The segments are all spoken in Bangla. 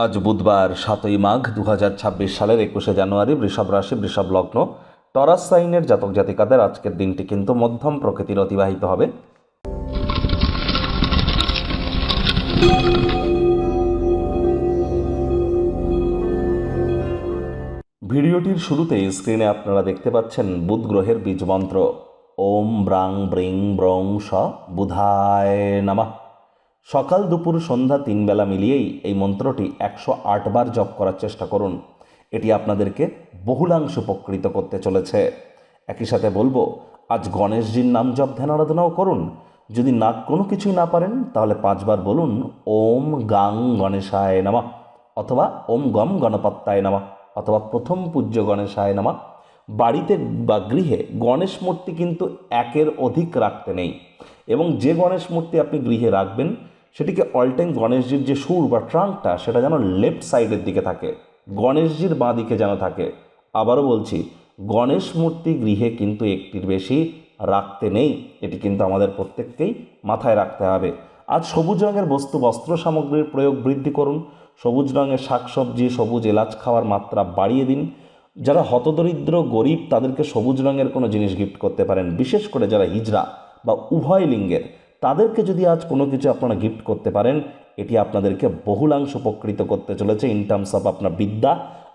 আজ বুধবার 7ই মাঘ 2026 সালের 21শে জানুয়ারি। বৃষভ রাশি, বৃষভ লগ্ন, টরাস সাইনের জাতক জাতিকাদের আজকের দিনটি কিন্তু মধ্যম প্রকৃতির অতিবাহিত হবে। ভিডিওটির শুরুতে স্ক্রিনে আপনারা দেখতে পাচ্ছেন বুধ গ্রহের বীজ মন্ত্র ওম ব্রাং ব্রিং ব্রং স বুধায় নমঃ। সকাল দুপুর সন্ধ্যা 3 বেলা মিলিয়েই এই মন্ত্রটি 108 বার জপ করার চেষ্টা করুন। এটি আপনাদেরকে বহুলাংশ উপকৃত করতে চলেছে। একই সাথে বলবো, আজ গণেশজির নাম জপ ধ্যান আরাধনাও করুন। যদি কোনো কিছুই না পারেন তাহলে 5 বার বলুন ওম গাং গণেশায় নমঃ, অথবা ওম গম গণপত্যায় নমঃ, অথবা প্রথম পূজ্য গণেশায় নমঃ। বাড়িতে বা গৃহে গণেশ মূর্তি কিন্তু একের অধিক রাখতে নেই, এবং যে গণেশ মূর্তি আপনি গৃহে রাখবেন সেটিকে অল টাইম গণেশজির যে সুর বা ট্রাঙ্কটা সেটা যেন লেফট সাইডের দিকে থাকে, গণেশজির বাঁ দিকে যেন থাকে। আবারও বলছি, গণেশ মূর্তি গৃহে কিন্তু একটির বেশি রাখতে নেই। এটি কিন্তু আমাদের প্রত্যেককেই মাথায় রাখতে হবে। আজ সবুজ রঙের বস্ত্র সামগ্রীর প্রয়োগ বৃদ্ধি করুন। সবুজ রঙের শাকসবজি, সবুজ এলাচ খাওয়ার মাত্রা বাড়িয়ে দিন। যারা হতদরিদ্র গরিব তাদেরকে সবুজ রঙের কোনো জিনিস গিফট করতে পারেন। বিশেষ করে যারা হিজড়া বা উভয় লিঙ্গের, তাদেরকে যদি আজ কোনো কিছু আপনারা গিফট করতে পারেন, এটি আপনাদেরকে বহুলাংশ উপকৃত করতে চলেছে ইন টার্মস অফ আপনার বিদ্যা,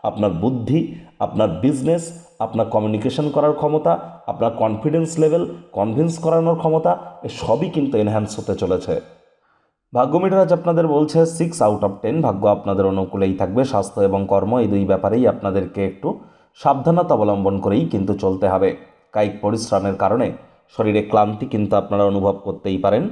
আপনার বুদ্ধি, আপনার বিজনেস, আপনার কমিউনিকেশন করার ক্ষমতা, আপনার কনফিডেন্স লেভেল, কনভিন্স করানোর ক্ষমতা, সবই কিন্তু এনহ্যান্স হতে চলেছে। ভাগ্য মিটার আজ আপনাদের বলছে 6/10। ভাগ্য আপনাদের অনুকূলেই থাকবে। স্বাস্থ্য এবং কর্ম এই দুই ব্যাপারেই আপনাদেরকে একটু সাবধানতা অবলম্বন করেই কিন্তু চলতে হবে। কায়িক পরিশ্রমের কারণে শরীরে ক্লান্তি কিন্তু আপনারা অনুভব করতেই পারেন।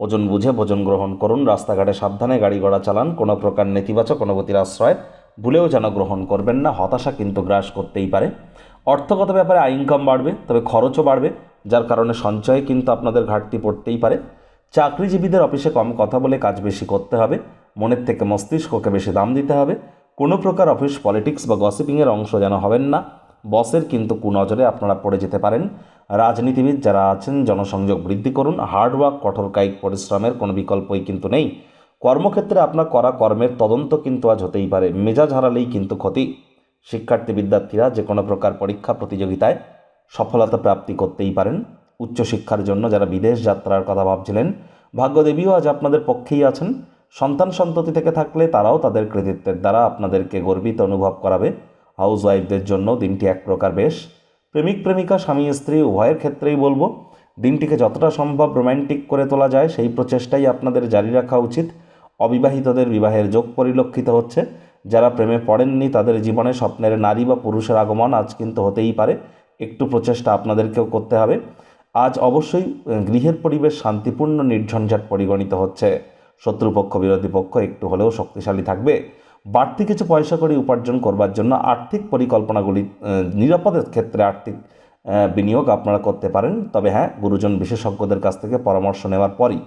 ওজন বুঝে ভোজন গ্রহণ করুন। রাস্তাঘাটে সাবধানে গাড়ি ঘোড়া চালান। কোনো প্রকার নেতিবাচক অনুভূতির আশ্রয় ভুলেও যেন গ্রহণ করবেন না। হতাশা কিন্তু গ্রাস করতেই পারে। অর্থগত ব্যাপারে ইনকাম বাড়বে, তবে খরচও বাড়বে, যার কারণে সঞ্চয়ে কিন্তু আপনাদের ঘাটতি পড়তেই পারে। চাকরিজীবীদের অফিসে কম কথা বলে কাজ বেশি করতে হবে। মনের থেকে মস্তিষ্ককে বেশি দাম দিতে হবে। কোনো প্রকার অফিস পলিটিক্স বা গসিপিংয়ের অংশ যেন হবেন না। বসের কিন্তু কুনজরে আপনারা পড়ে যেতে পারেন। রাজনীতিবিদ যারা আছেন, জনসংযোগ বৃদ্ধি করুন। হার্ডওয়ার্ক, কঠোর কায়িক পরিশ্রমের কোনো বিকল্পই কিন্তু নেই। কর্মক্ষেত্রে আপনার করা কর্মের তদন্ত কিন্তু আজ হতেই পারে। মেজাজ হারালেই কিন্তু ক্ষতি। শিক্ষার্থী বিদ্যার্থীরা যে কোনো প্রকার পরীক্ষা প্রতিযোগিতায় সফলতা প্রাপ্তি করতেই পারেন। উচ্চশিক্ষার জন্য যারা বিদেশ যাত্রার কথা ভাবছিলেন, ভাগ্যদেবীও আজ আপনাদের পক্ষেই আছেন। সন্তান সন্ততি থেকে থাকলে তারাও তাদের কৃতিত্বের দ্বারা আপনাদেরকে গর্বিত অনুভব করাবে। হাউস ওয়াইফদের জন্য দিনটি এক প্রকার বেশ। প্রেমিক প্রেমিকা, স্বামী স্ত্রী উভয়ের ক্ষেত্রেই বলবো, দিনটিকে যতটা সম্ভব রোম্যান্টিক করে তোলা যায় সেই প্রচেষ্টাই আপনাদের জারি রাখা উচিত। অবিবাহিতদের বিবাহের যোগ পরিলক্ষিত হচ্ছে। যারা প্রেমে পড়েননি তাদের জীবনে স্বপ্নের নারী বা পুরুষের আগমন আজ কিন্তু হতেই পারে। একটু প্রচেষ্টা আপনাদেরকেও করতে হবে। আজ অবশ্যই গৃহের পরিবেশ শান্তিপূর্ণ, নির্ঝঞ্ঝাট পরিগণিত হচ্ছে। শত্রুপক্ষ বিরোধী পক্ষ একটু হলেও শক্তিশালী থাকবে। বাড়তি কিছু পয়সা করে উপার্জন করবার জন্য আর্থিক পরিকল্পনাগুলি, নিরাপদের ক্ষেত্রে আর্থিক বিনিয়োগ আপনারা করতে পারেন। তবে হ্যাঁ, গুরুজন বিশেষজ্ঞদের কাছ থেকে পরামর্শ নেওয়ার পরই।